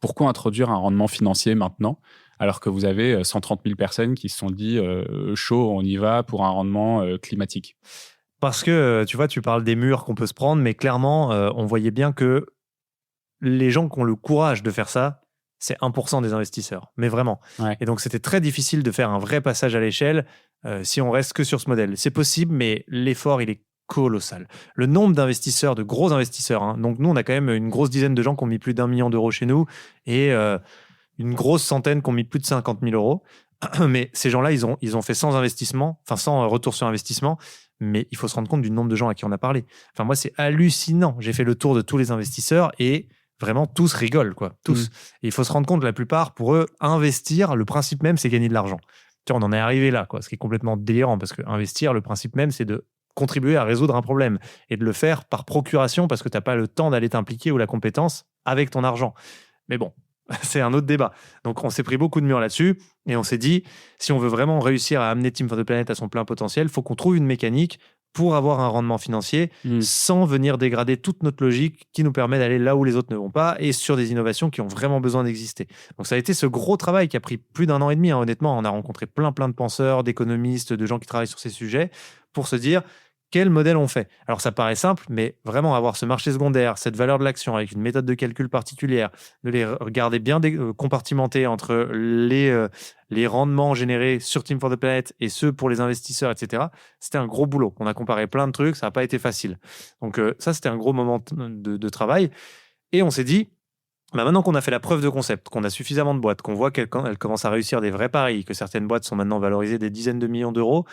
pourquoi introduire un rendement financier maintenant, alors que vous avez 130 000 personnes qui se sont dit chaud, on y va pour un rendement climatique? Parce que, tu vois, tu parles des murs qu'on peut se prendre, mais clairement, on voyait bien que les gens qui ont le courage de faire ça, c'est 1% des investisseurs, mais vraiment. Ouais. Et donc, c'était très difficile de faire un vrai passage à l'échelle si on reste que sur ce modèle. C'est possible, mais l'effort, il est colossal. Le nombre d'investisseurs, de gros investisseurs, hein, donc nous, on a quand même une grosse dizaine de gens qui ont mis plus d'1 million d'euros chez nous et une grosse centaine qui ont mis plus de 50 000 euros. Mais ces gens-là, ils ont fait sans investissement, enfin sans retour sur investissement. Mais il faut se rendre compte du nombre de gens à qui on a parlé. Enfin, moi, c'est hallucinant. J'ai fait le tour de tous les investisseurs et vraiment, tous rigolent, quoi. Tous. Et il faut se rendre compte, la plupart, pour eux, investir, le principe même, c'est gagner de l'argent. Tu vois, on en est arrivé là, quoi. Ce qui est complètement délirant parce que investir, le principe même, c'est de contribuer à résoudre un problème et de le faire par procuration parce que tu n'as pas le temps d'aller t'impliquer ou la compétence avec ton argent. Mais bon, c'est un autre débat. Donc, on s'est pris beaucoup de murs là-dessus et on s'est dit, si on veut vraiment réussir à amener Team for the Planet à son plein potentiel, il faut qu'on trouve une mécanique pour avoir un rendement financier sans venir dégrader toute notre logique qui nous permet d'aller là où les autres ne vont pas et sur des innovations qui ont vraiment besoin d'exister. Donc, ça a été ce gros travail qui a pris plus d'1 an et demi. Hein. Honnêtement, on a rencontré plein de penseurs, d'économistes, de gens qui travaillent sur ces sujets pour se dire quel modèle on fait. Alors, ça paraît simple, mais vraiment avoir ce marché secondaire, cette valeur de l'action avec une méthode de calcul particulière, de les regarder bien compartimentés entre les rendements générés sur Team for the Planet et ceux pour les investisseurs, etc. C'était un gros boulot. On a comparé plein de trucs, ça n'a pas été facile. Donc ça, c'était un gros moment de travail. Et on s'est dit, maintenant qu'on a fait la preuve de concept, qu'on a suffisamment de boîtes, qu'on voit qu'elles commencent à réussir des vrais paris, que certaines boîtes sont maintenant valorisées des dizaines de millions d'euros,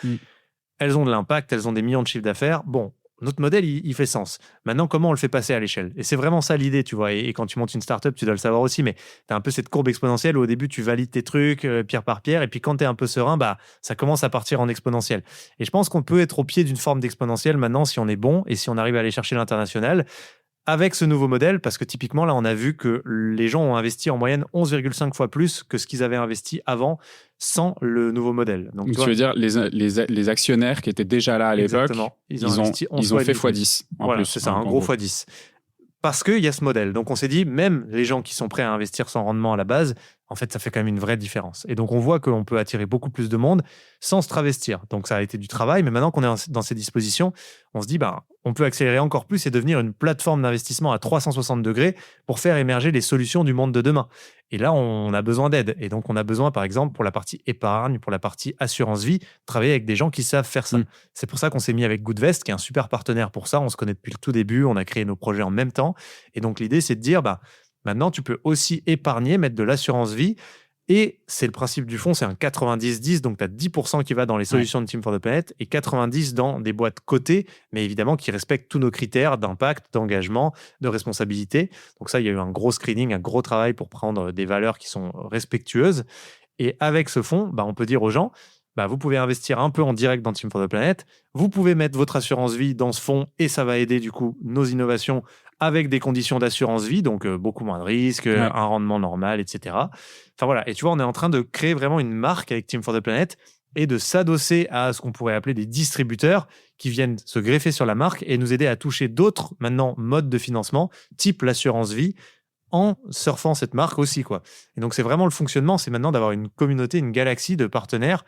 elles ont de l'impact, elles ont des millions de chiffres d'affaires. Bon, notre modèle, il fait sens. Maintenant, comment on le fait passer à l'échelle? Et c'est vraiment ça l'idée, tu vois. Et quand tu montes une startup, tu dois le savoir aussi, mais tu as un peu cette courbe exponentielle où au début, tu valides tes trucs pierre par pierre, et puis quand tu es un peu serein, bah, ça commence à partir en exponentiel. Et je pense qu'on peut être au pied d'une forme d'exponentielle maintenant si on est bon et si on arrive à aller chercher l'international avec ce nouveau modèle, parce que typiquement, là, on a vu que les gens ont investi en moyenne 11,5 fois plus que ce qu'ils avaient investi avant sans le nouveau modèle. Donc, tu veux dire les actionnaires qui étaient déjà là à l'époque, ils ont fait x10 en voilà, plus. C'est ça, un gros x10. Parce qu'il y a ce modèle. Donc, on s'est dit, même les gens qui sont prêts à investir sans rendement à la base, en fait, ça fait quand même une vraie différence. Et donc, on voit qu'on peut attirer beaucoup plus de monde sans se travestir. Donc, ça a été du travail. Mais maintenant qu'on est dans ces dispositions, on se dit, on peut accélérer encore plus et devenir une plateforme d'investissement à 360 degrés pour faire émerger les solutions du monde de demain. Et là, on a besoin d'aide. Et donc, on a besoin, par exemple, pour la partie épargne, pour la partie assurance vie, travailler avec des gens qui savent faire ça. C'est pour ça qu'on s'est mis avec Goodvest, qui est un super partenaire pour ça. On se connaît depuis le tout début. On a créé nos projets en même temps. Et donc, l'idée, c'est de dire, maintenant, tu peux aussi épargner, mettre de l'assurance vie. Et c'est le principe du fonds, c'est un 90-10. Donc, tu as 10% qui va dans les solutions de Team for the Planet et 90% dans des boîtes cotées, mais évidemment qui respectent tous nos critères d'impact, d'engagement, de responsabilité. Donc ça, il y a eu un gros screening, un gros travail pour prendre des valeurs qui sont respectueuses. Et avec ce fonds, on peut dire aux gens, vous pouvez investir un peu en direct dans Team for the Planet. Vous pouvez mettre votre assurance vie dans ce fonds et ça va aider du coup nos innovations avec des conditions d'assurance vie, donc beaucoup moins de risques, un rendement normal, etc. Enfin voilà, et tu vois, on est en train de créer vraiment une marque avec Team for the Planet et de s'adosser à ce qu'on pourrait appeler des distributeurs qui viennent se greffer sur la marque et nous aider à toucher d'autres maintenant modes de financement, type l'assurance vie, en surfant cette marque aussi, quoi. Et donc, c'est vraiment le fonctionnement, c'est maintenant d'avoir une communauté, une galaxie de partenaires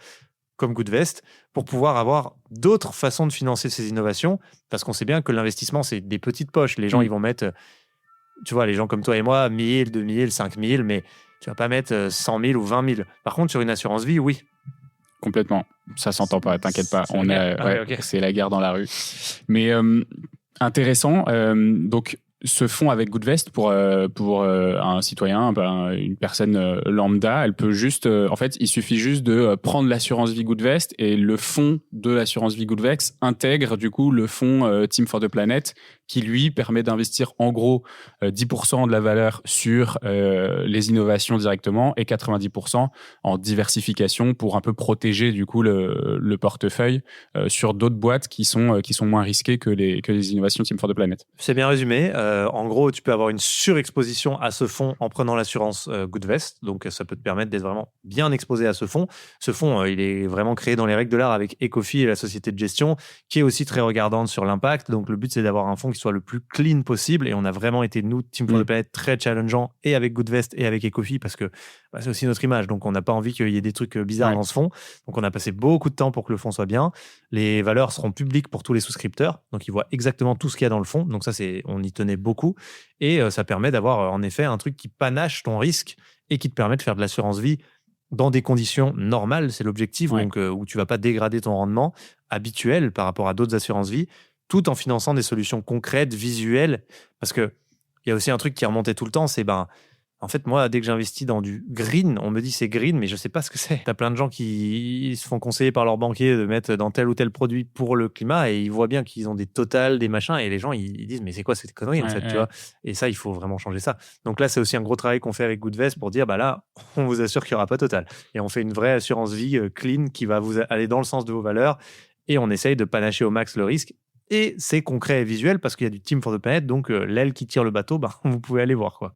comme Goodvest pour pouvoir avoir d'autres façons de financer ces innovations, parce qu'on sait bien que l'investissement, c'est des petites poches. Les gens, ils vont mettre, tu vois, les gens comme toi et moi, 1000, 2000, 5000, mais tu vas pas mettre 100 000 ou 20 000. Par contre, sur une assurance vie, oui. Complètement. Ça s'entend pas, t'inquiète pas. C'est la guerre dans la rue. Mais intéressant. Donc, ce fonds avec Goodvest pour un citoyen, une personne lambda, elle peut juste, en fait, il suffit juste de prendre l'assurance vie Goodvest et le fonds de l'assurance vie Goodvest intègre du coup le fonds Team for the Planet qui lui permet d'investir en gros 10% de la valeur sur les innovations directement et 90% en diversification pour un peu protéger du coup le portefeuille sur d'autres boîtes qui sont moins risquées que les innovations Team for the Planet. C'est bien résumé. En gros, tu peux avoir une surexposition à ce fonds en prenant l'assurance Goodvest. Donc, ça peut te permettre d'être vraiment bien exposé à ce fonds. Ce fonds, il est vraiment créé dans les règles de l'art avec Ecofi et la société de gestion, qui est aussi très regardante sur l'impact. Donc, le but, c'est d'avoir un fonds qui soit le plus clean possible. Et on a vraiment été, nous, Team for the Planet, très challengeant, et avec Goodvest et avec Ecofi, parce que c'est aussi notre image. Donc, on n'a pas envie qu'il y ait des trucs bizarres dans ce fonds. Donc, on a passé beaucoup de temps pour que le fonds soit bien. Les valeurs seront publiques pour tous les souscripteurs. Donc, ils voient exactement tout ce qu'il y a dans le fonds. Donc, ça, on y tenait beaucoup. Et ça permet d'avoir, en effet, un truc qui panache ton risque et qui te permet de faire de l'assurance vie dans des conditions normales, c'est l'objectif, donc où tu ne vas pas dégrader ton rendement habituel par rapport à d'autres assurances vie, tout en finançant des solutions concrètes, visuelles. Parce qu'il y a aussi un truc qui remontait tout le temps, c'est en fait, moi, dès que j'investis dans du green, on me dit c'est green, mais je ne sais pas ce que c'est. Tu as plein de gens qui se font conseiller par leur banquier de mettre dans tel ou tel produit pour le climat et ils voient bien qu'ils ont des totals, des machins, et les gens, ils disent mais c'est quoi cette connerie en fait, tu vois. Et ça, il faut vraiment changer ça. Donc là, c'est aussi un gros travail qu'on fait avec Goodvest pour dire là, on vous assure qu'il n'y aura pas total. Et on fait une vraie assurance vie clean qui va vous aller dans le sens de vos valeurs et on essaye de panacher au max le risque. Et c'est concret et visuel parce qu'il y a du Team for the Planet, donc l'aile qui tire le bateau, vous pouvez aller voir quoi.